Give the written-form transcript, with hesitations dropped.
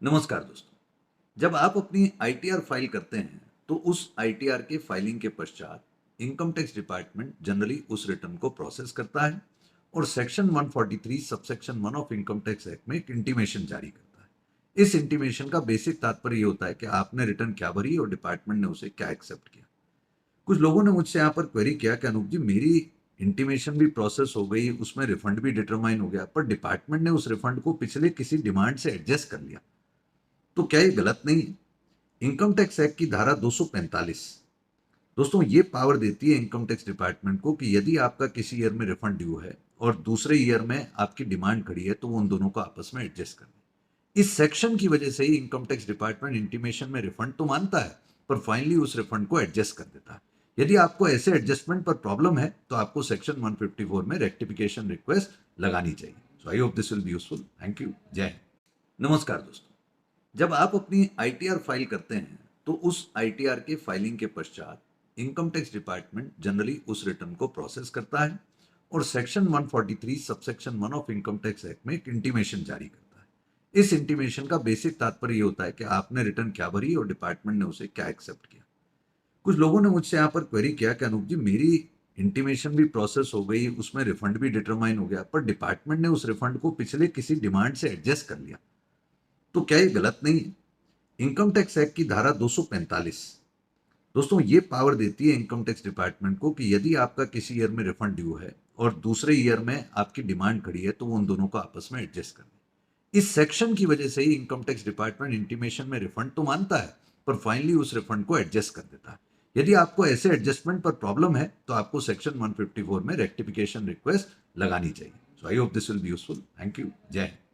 नमस्कार दोस्तों। जब आप अपनी आईटीआर फाइल करते हैं तो उस आईटीआर के फाइलिंग के पश्चात इनकम टैक्स डिपार्टमेंट जनरली उस रिटर्न को प्रोसेस करता है और section 143 subsection 1 of income tax act में एक इंटीमेशन जारी करता है। इस इंटीमेशन का बेसिक तात्पर्य ये होता है कि आपने रिटर्न क्या भरी और डिपार्टमेंट ने उसे क्या एक्सेप्ट किया। कुछ लोगों ने मुझसे यहाँ पर क्वेरी किया कि अनूप जी, मेरी इंटीमेशन भी प्रोसेस हो गई, उसमें रिफंड भी डिटरमाइन हो गया, पर डिपार्टमेंट ने उस रिफंड को पिछले किसी डिमांड से एडजस्ट कर लिया, तो क्या ये गलत नहीं है? इनकम टैक्स एक्ट की धारा 245 दोस्तों ये पावर देती है इनकम टैक्स डिपार्टमेंट को कि यदि आपका किसी ईयर में रिफंड ड्यू है और दूसरे ईयर में आपकी डिमांड खड़ी है तो वो उन दोनों को आपस में एडजस्ट कर ले। इस सेक्शन की वजह से ही इनकम टैक्स डिपार्टमेंट इंटीमेशन में रिफंड तो मानता है, पर फाइनली उस रिफंड को एडजस्ट कर देता है। यदि आपको ऐसे एडजस्टमेंट पर प्रॉब्लम है तो आपको सेक्शन 154 में रेक्टिफिकेशन रिक्वेस्ट लगानी चाहिए। So I hope this will be useful. Thank you. जय हिंद। नमस्कार दोस्तों। जब आप अपनी आईटीआर फाइल करते हैं तो उस आईटीआर के फाइलिंग के पश्चात इनकम टैक्स डिपार्टमेंट जनरली उस रिटर्न को प्रोसेस करता है और section 143 subsection 1 of income tax act में एक इंटीमेशन जारी करता है। इस इंटीमेशन का बेसिक तात्पर्य ये होता है कि आपने रिटर्न क्या भरी और डिपार्टमेंट ने उसे क्या एक्सेप्ट किया। कुछ लोगों ने मुझसे यहाँ पर क्वेरी किया कि अनूप जी, मेरी इंटीमेशन भी प्रोसेस हो गई, उसमें रिफंड भी डिटरमाइन हो गया, पर डिपार्टमेंट ने उस रिफंड को पिछले किसी डिमांड से एडजस्ट कर लिया, तो क्या ये गलत नहीं है? इनकम टैक्स एक्ट की धारा 245 दोस्तों ये पावर देती है इनकम टैक्स डिपार्टमेंट को कि यदि आपका किसी ईयर में रिफंड ड्यू है और दूसरे ईयर में आपकी डिमांड खड़ी है तो वो उन दोनों को आपस में एडजस्ट कर ले। इस सेक्शन की वजह से ही इनकम टैक्स डिपार्टमेंट इंटीमेशन में रिफंड तो मानता है, पर फाइनली उस रिफंड को एडजस्ट कर देता है। यदि आपको ऐसे एडजस्टमेंट पर प्रॉब्लम है तो आपको सेक्शन 154 में रेक्टिफिकेशन रिक्वेस्ट लगानी चाहिए। So I hope this will be useful. Thank you. जय हिंद।